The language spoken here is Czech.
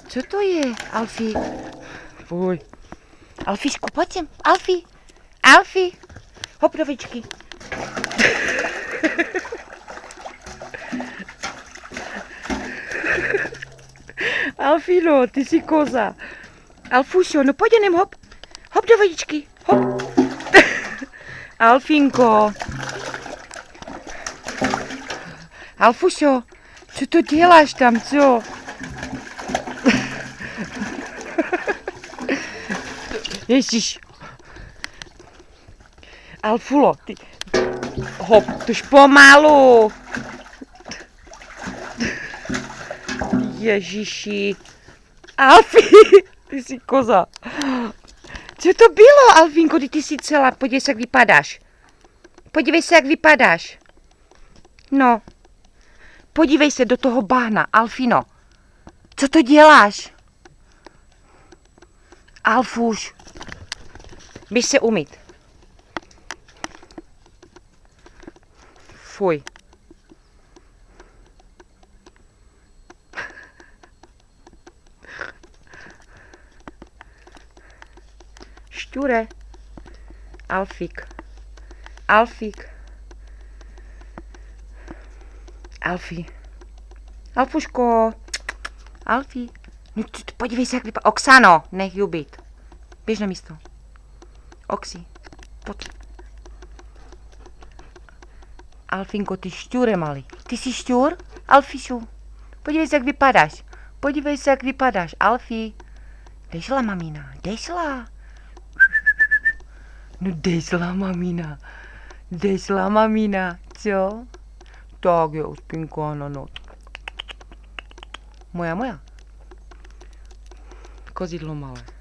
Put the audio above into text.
Co to je, Alfie? Fuj. Alfíšku, pojď sem. Alfie. Alfie. Hop do vyčky. Alfino, ty jsi koza. Alfušo, no pojď jenom hop. Hop do vodičky. Hop. Alfinko. Alfušo, co to děláš tam, co? Ježíš. Alfulo, ty... Hop, tož pomalu. Ježíši. Alfie, ty jsi koza. Co to bylo, Alfinko, ty jsi celá, podívej se, jak vypadáš. Podívej se, jak vypadáš. No. Podívej se do toho bahna, Alfino. Co to děláš? Alfuš. Běž se umýt. Fuj. Šťure. Alfík. Alfík. Alfie. Alfuško. Alfie. No, podívej se, jak vypadá. Oksano, nech ju být. Běž na místo. Oxy. Pojď. Alfinko, ty šťůre malý. Ty jsi šťůr? Alfišu. Podívej se, jak vypadáš. Podívej se, jak vypadáš. Alfie. Dejšla, mamína. Dejšla. No dejšla, mamína. Dejšla, mamína. Co? Tak jo, spinko, ano. Moja. Kozidlo malé.